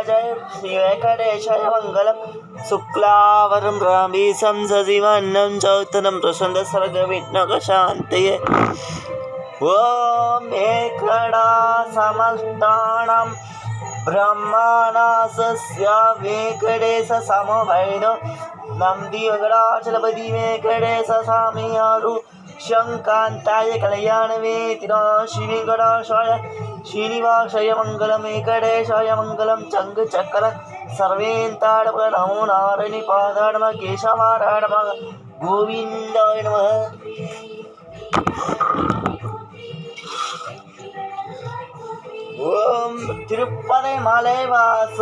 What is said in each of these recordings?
राजाय श्रीवेंकटेशाय मङ्गलं शुक्लावरं रवीशं शशिवर्णं चतुर्भुजं प्रसन्नवदनं ॐ एकड़ा समस्तानां ब्रह्माणास्य वेंकटेश समवैनो नंदी वेंकटाचलपति वेंकटेश स्वामियारु शंकांताय कल्याणवेतिनो श्रीवेंकटेशाय श्रीनिवासाय मङ्गलं वेंकटेशाय मङ्गलं चंगचक्र सर्वेन्ताडम नमो नारायण पादाडम केशवाराडम गोविंदाय नमः। ओम तिरुपति मलैवास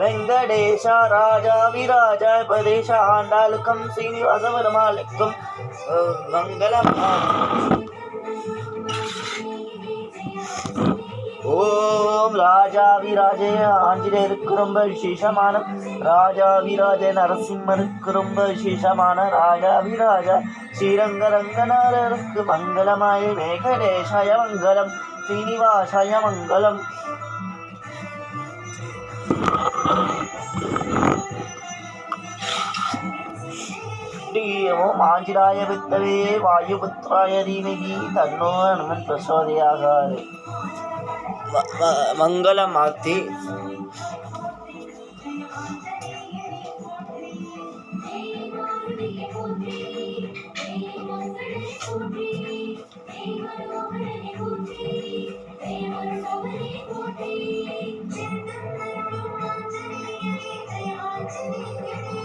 वेंकटेश राजाविराजाय प्रदेश आंडालकम श्रीनिवास परमालकम मंगलम। ओम राजाविराजय आंजनेयरुक्कु रोम्ब विशेषमान राजाविराजय नरसिंहरुक्कु रोम्ब विशेषमान राजाविराज श्रीरंगरंगनाथरुक्कु मंगलमाय वेंकटेशाय मंगलम श्रीनिवासाय मंगलम। ओम आंजनेयाय विद्महे वायुपुत्राय धीमहि तन्नो हनुमत् प्रचोदयात्। मंगलमार्ति।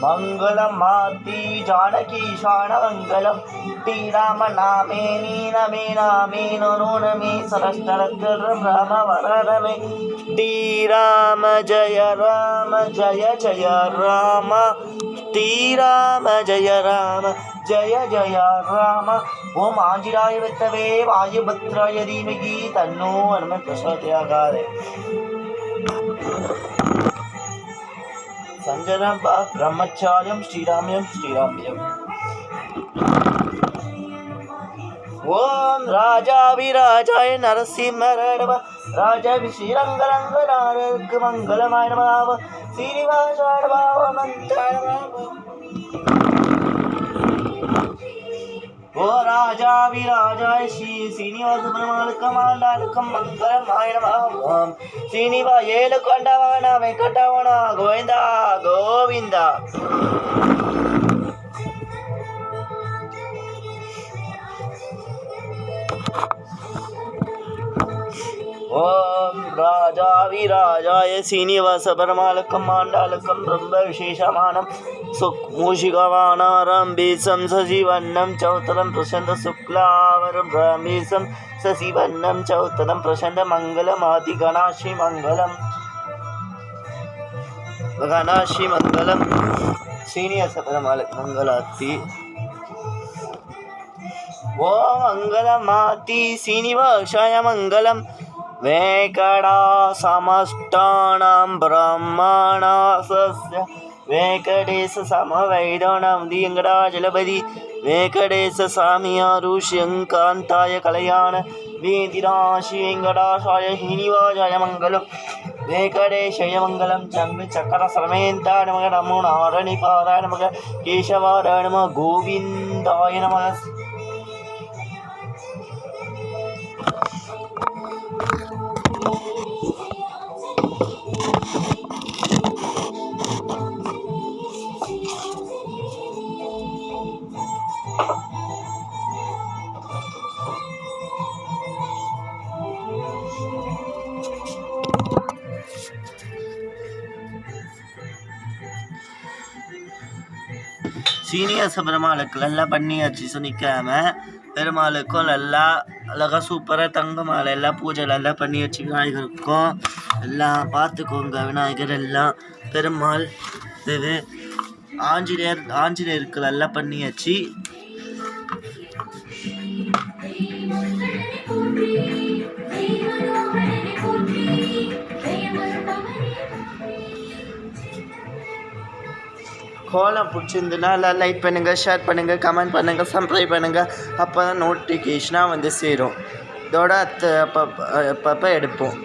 मंगलमार्ति जानकी शान मंगलम श्रीराम नामे नीनमे नामे नोनमे सरस्वरम राम वररमे श्रीराम जय जय राम श्रीराम जय जय जय राम। ओम आंजनेयाय विद्महे वायुपुत्राय धीमहि तन्नो हनुमत् प्रचोदयात्। संजनं ब्रह्मचार्यं श्रीराम्यं श्रीराम्यम्। ओम राजाविराजाय नरसिंहराव राजा श्रीरंगरंगनाथरुक्कु मंगलमाय नमः श्रीनिवासाय नमः। ओ राजाविराजाय श्रीनिवास परमालकं मंगलमाय नमः श्रीनिवास येलुकोंडवाण वेंकटरमण गोविंद गोविंद। ओम राजाविराजाय श्रीनिवास परमालकं माण्डलकं ब्रह्म विशेषमानं मूषिकवाहनं बीजं शशिवर्णं चौतरं प्रसन्न शुक्लावरं रमेशं शशिवर्णं चौतरं प्रसन्न मंगलमाति गणाश्री मंगलम श्रीनिवास परमालक मंगलाति। ओ मंगलमाति श्रीनिवासाय मंगलम वेंकटा समस्तानां ब्रह्माणास्य वेंकटेश समवैदनं वेंकटाचलपति वेंकटेश स्वामियारु शंकांताय कल्याण वेतिराशि वेंकटाशाय श्रीनिवासाय मंगलम वेंकटेशाय मंगलम चंद्रचक्र सर्वेन्ताय नमः नमो नारायण पादाय नमः केशवाराय नमः गोविंदाय नमः। சீனிவாச பெருமாளுக்கு எல்லாம் பண்ணியாச்சு சொன்னிக்காம பெருமாளுக்கும் எல்லாம் அழகாக சூப்பராக தங்க மாலை எல்லாம் பூஜை எல்லாம் பண்ணியாச்சு விநாயகருக்கும் எல்லாம் பார்த்துக்கோங்க விநாயகர் எல்லாம் பெருமாள் இது ஆஞ்சநேயருக்கு எல்லாம் பண்ணியாச்சு. கோலம் பிடிச்சிருந்துன்னா எல்லாம் லைக் பண்ணுங்கள், ஷேர் பண்ணுங்கள், கமெண்ட் பண்ணுங்கள், சப்ஸ்கிரைப் பண்ணுங்கள். அப்போ தான் நோட்டிஃபிகேஷனாக வந்து சேரும். இதோட அப்பப்போ எடுப்போம்.